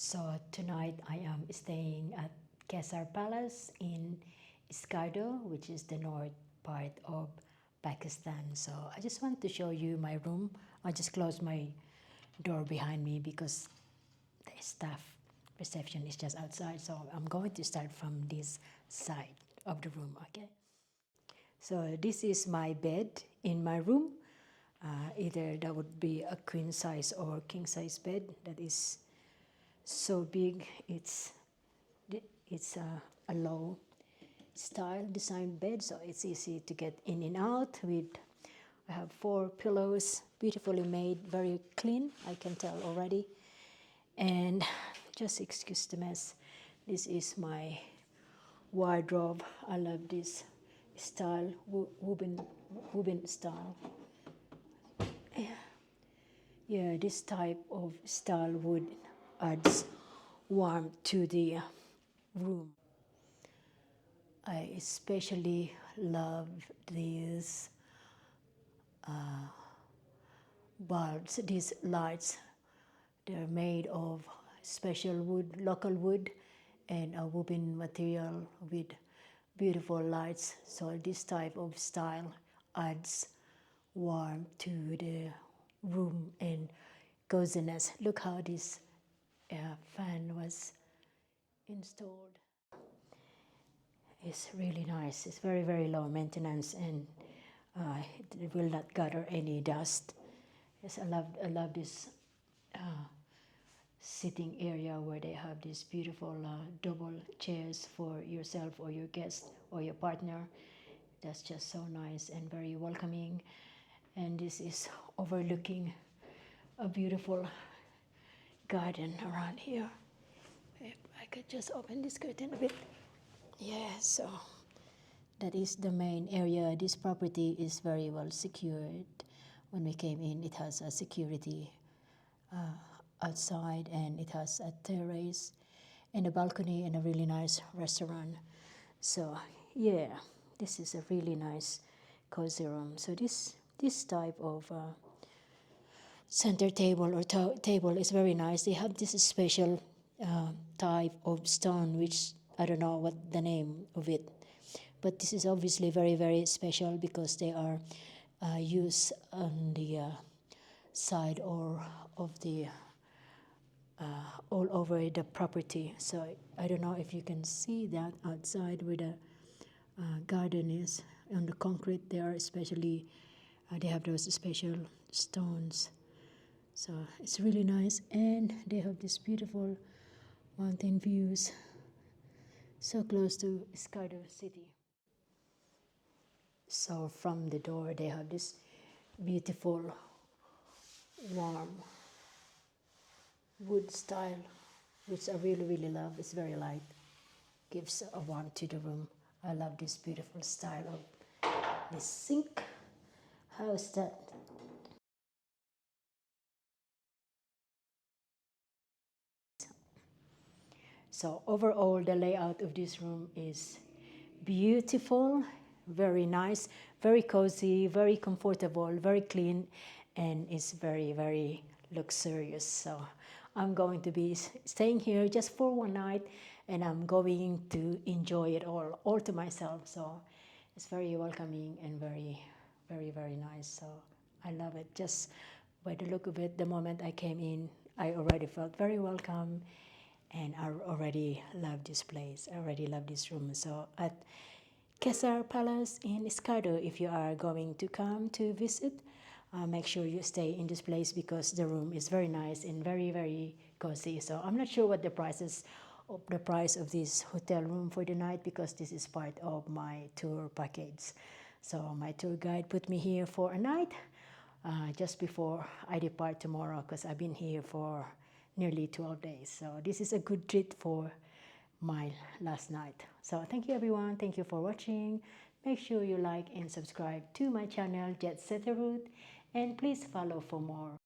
So tonight I am staying at Kesar Palace in Skardu, which is the north part of Pakistan. So I just want to show you my room. I just closed my door behind me because the staff reception is just outside. So I'm going to start from this side of the room, okay? So this is my bed in my room. Either that would be a queen size or king size bed that is so big. It's a low style design bed, so it's easy to get in and out with. I have 4 pillows, beautifully made, very clean, I can tell already. And just excuse the mess. This is my wardrobe. I love this style, woven style. Yeah, this type of style would adds warmth to the room. I especially love these bulbs, these lights. They're made of special wood, local wood, and a woven material with beautiful lights. So this type of style adds warmth to the room and coziness. Look how this fan was installed. It's really nice. It's very, very low maintenance, and it will not gather any dust. Yes, I love this sitting area where they have these beautiful double chairs for yourself or your guest or your partner. That's just so nice and very welcoming. And this is overlooking a beautiful garden around here. If I could just open this curtain a bit. Yeah, so that is the main area. This property is very well secured. When we came in, it has a security outside, and it has a terrace and a balcony and a really nice restaurant. So yeah, this is a really nice cozy room. So this type of center table or table is very nice. They have this special type of stone, which I don't know what the name of it, but this is obviously very, very special because they are used on the side or of the all over the property. So I don't know if you can see that outside where the garden is on the concrete. They are especially they have those special stones. So it's really nice, and they have this beautiful mountain views so close to Skardu city. So from the door they have this beautiful warm wood style, which I really, really love. It's very light, gives a warmth to the room. I love this beautiful style of this sink. How is that? So overall, the layout of this room is beautiful, very nice, very cozy, very comfortable, very clean, and it's very, very luxurious. So I'm going to be staying here just for one night, and I'm going to enjoy it all to myself. So it's very welcoming and very, very, very nice. So I love it. Just by the look of it, the moment I came in, I already felt very welcome, and I already love this place. I already love this room. So at Kesar Palace in Skardu, if you are going to come to visit, make sure you stay in this place because the room is very nice and very, very cozy. So I'm not sure what the price of this hotel room for the night, because this is part of my tour package. So my tour guide put me here for a night just before I depart tomorrow, because I've been here for nearly 12 days. So this is a good treat for my last night. So thank you everyone. Thank you for watching. Make sure you like and subscribe to my channel Jet Setter Route, and please follow for more.